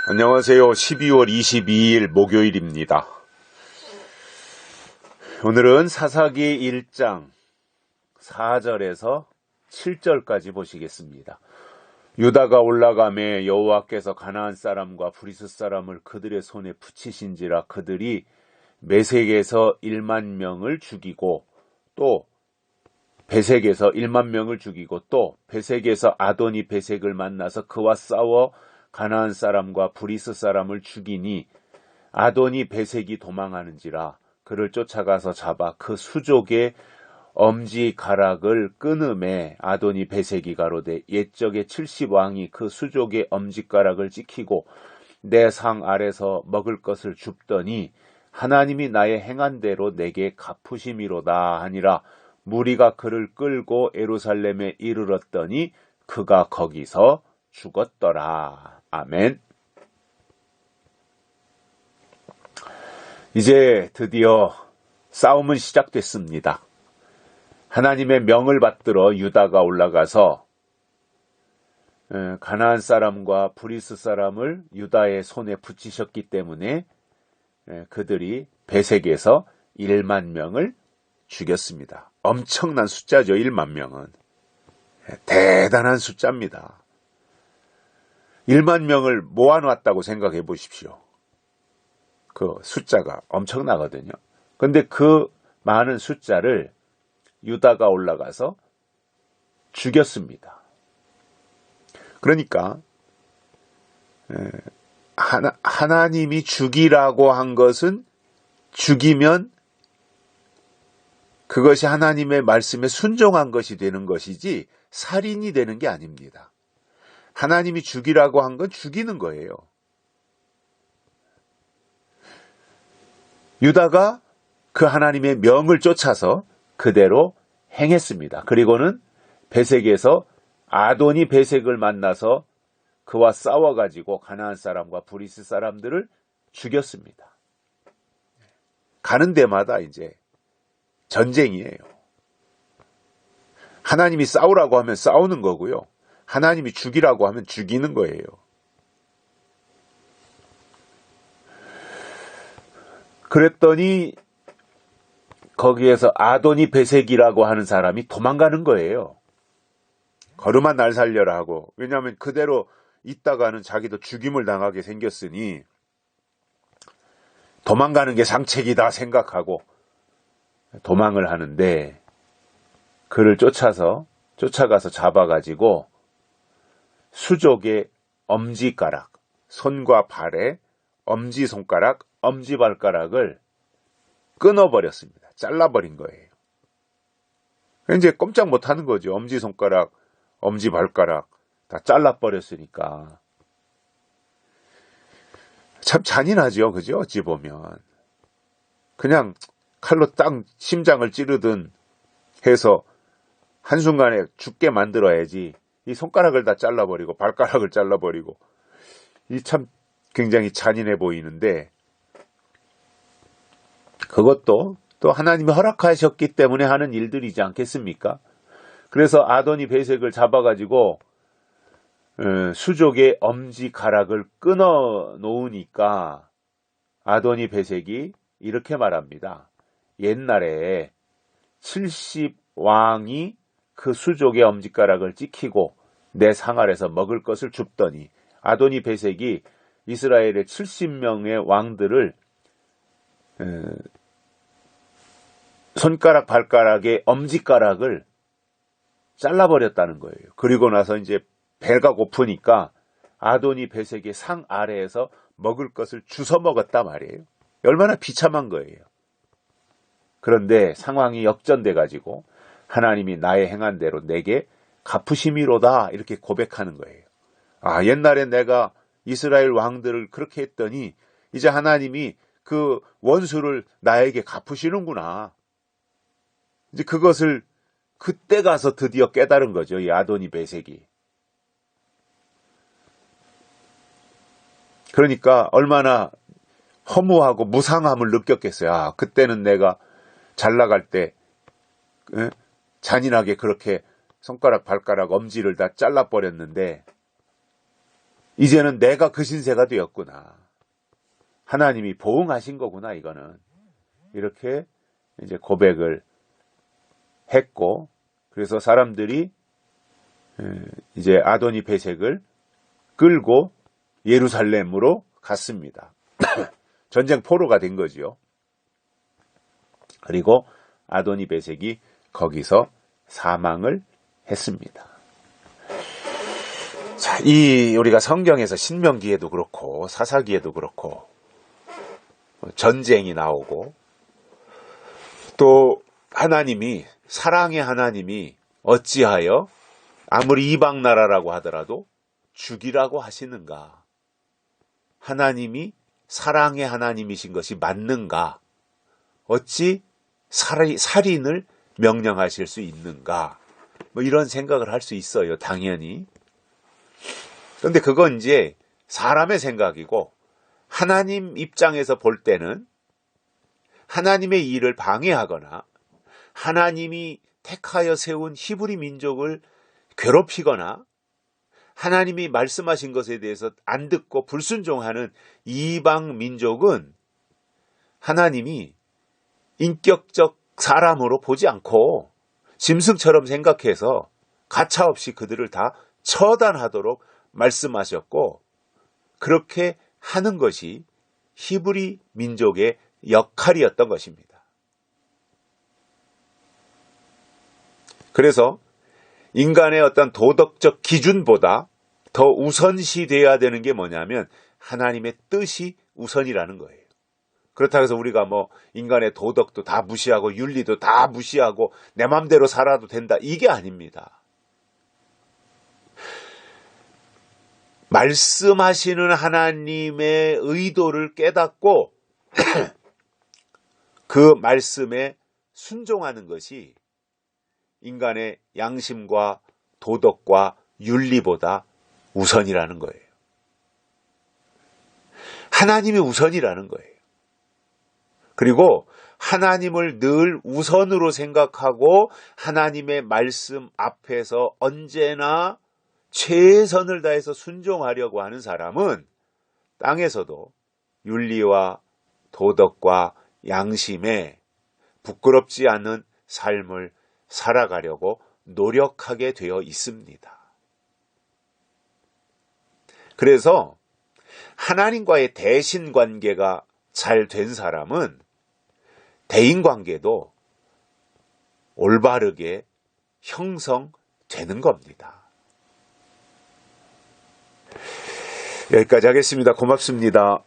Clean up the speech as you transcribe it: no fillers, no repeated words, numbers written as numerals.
안녕하세요. 12월 22일 목요일입니다. 오늘은 사사기 1장 4절에서 7절까지 보시겠습니다. 유다가 올라가매 여호와께서 가나안 사람과 브리스 사람을 그들의 손에 붙이신지라 그들이 메색에서 1만 명을 죽이고 또 베색에서 1만 명을 죽이고 또 베색에서 아도니 베색을 만나서 그와 싸워 가나안 사람과 브리스 사람을 죽이니 아도니 베색이 도망하는지라 그를 쫓아가서 잡아 그 수족의 엄지가락을 끊음에 아도니 베색이 가로되 옛적의 70왕이 그 수족의 엄지가락을 찍히고 내 상 아래서 먹을 것을 줍더니 하나님이 나의 행한 대로 내게 갚으심이로다 하니라. 무리가 그를 끌고 예루살렘에 이르렀더니 그가 거기서 죽었더라. 아멘. 이제 드디어 싸움은 시작됐습니다. 하나님의 명을 받들어 유다가 올라가서 가나안 사람과 브리스 사람을 유다의 손에 붙이셨기 때문에 그들이 베색에서 1만 명을 죽였습니다. 엄청난 숫자죠. 1만 명은. 대단한 숫자입니다. 1만 명을 모아놨다고 생각해 보십시오. 그 숫자가 엄청나거든요. 근데 그 많은 숫자를 유다가 올라가서 죽였습니다. 그러니까 하나님이 죽이라고 한 것은 죽이면 그것이 하나님의 말씀에 순종한 것이 되는 것이지 살인이 되는 게 아닙니다. 하나님이 죽이라고 한 건 죽이는 거예요. 유다가 그 하나님의 명을 쫓아서 그대로 행했습니다. 그리고는 베색에서 아도니 베색을 만나서 그와 싸워가지고 가나안 사람과 브리스 사람들을 죽였습니다. 가는 데마다 이제 전쟁이에요. 하나님이 싸우라고 하면 싸우는 거고요. 하나님이 죽이라고 하면 죽이는 거예요. 그랬더니 거기에서 아도니 베색이라고 하는 사람이 도망가는 거예요. 걸음아 날 살려라 하고. 왜냐하면 그대로 있다가는 자기도 죽임을 당하게 생겼으니 도망가는 게 상책이다 생각하고 도망을 하는데 그를 쫓아가서 잡아가지고 수족의 엄지가락, 손과 발의 엄지손가락, 엄지발가락을 끊어버렸습니다. 잘라버린 거예요. 이제 꼼짝 못하는 거죠. 엄지손가락, 엄지발가락 다 잘라버렸으니까. 참 잔인하죠. 그죠? 어찌 보면. 그냥 칼로 딱 심장을 찌르든 해서 한순간에 죽게 만들어야지 이 손가락을 다 잘라버리고 발가락을 잘라버리고 이 참 굉장히 잔인해 보이는데 그것도 또 하나님이 허락하셨기 때문에 하는 일들이지 않겠습니까? 그래서 아도니 베색을 잡아가지고 수족의 엄지가락을 끊어 놓으니까 아도니 베색이 이렇게 말합니다. 옛날에 70왕이 그 수족의 엄지가락을 찍히고 내 상 아래서 먹을 것을 줍더니 아도니 베색이 이스라엘의 70명의 왕들을 손가락 발가락의 엄지가락을 잘라버렸다는 거예요. 그리고 나서 이제 배가 고프니까 아도니 베색의 상 아래에서 먹을 것을 주워 먹었다 말이에요. 얼마나 비참한 거예요. 그런데 상황이 역전돼 가지고 하나님이 나의 행한 대로 내게 갚으심이로다 이렇게 고백하는 거예요. 아, 옛날에 내가 이스라엘 왕들을 그렇게 했더니 이제 하나님이 그 원수를 나에게 갚으시는구나. 이제 그것을 그때 가서 드디어 깨달은 거죠. 이 아도니 베색이. 그러니까 얼마나 허무하고 무상함을 느꼈겠어요. 아, 그때는 내가 잘 나갈 때 잔인하게 그렇게 손가락, 발가락, 엄지를 다 잘라버렸는데 이제는 내가 그 신세가 되었구나. 하나님이 보응하신 거구나, 이거는. 이렇게 이제 고백을 했고, 그래서 사람들이 이제 아도니 베색을 끌고 예루살렘으로 갔습니다. 전쟁 포로가 된 거지요. 그리고 아도니 베색이 거기서 사망을 했습니다. 자, 우리가 성경에서 신명기에도 그렇고 사사기에도 그렇고 전쟁이 나오고 또 하나님이, 사랑의 하나님이 어찌하여 아무리 이방 나라라고 하더라도 죽이라고 하시는가? 하나님이 사랑의 하나님이신 것이 맞는가? 어찌 살인을 명령하실 수 있는가? 뭐 이런 생각을 할 수 있어요, 당연히. 그런데 그건 이제 사람의 생각이고, 하나님 입장에서 볼 때는 하나님의 일을 방해하거나 하나님이 택하여 세운 히브리 민족을 괴롭히거나 하나님이 말씀하신 것에 대해서 안 듣고 불순종하는 이방 민족은 하나님이 인격적 사람으로 보지 않고 짐승처럼 생각해서 가차없이 그들을 다 처단하도록 말씀하셨고, 그렇게 하는 것이 히브리 민족의 역할이었던 것입니다. 그래서 인간의 어떤 도덕적 기준보다 더 우선시되어야 되는 게 뭐냐면 하나님의 뜻이 우선이라는 거예요. 그렇다고 해서 우리가 뭐 인간의 도덕도 다 무시하고 윤리도 다 무시하고 내 맘대로 살아도 된다, 이게 아닙니다. 말씀하시는 하나님의 의도를 깨닫고 그 말씀에 순종하는 것이 인간의 양심과 도덕과 윤리보다 우선이라는 거예요. 하나님이 우선이라는 거예요. 그리고 하나님을 늘 우선으로 생각하고 하나님의 말씀 앞에서 언제나 최선을 다해서 순종하려고 하는 사람은 땅에서도 윤리와 도덕과 양심에 부끄럽지 않은 삶을 살아가려고 노력하게 되어 있습니다. 그래서 하나님과의 대신 관계가 잘 된 사람은 대인관계도 올바르게 형성되는 겁니다. 여기까지 하겠습니다. 고맙습니다.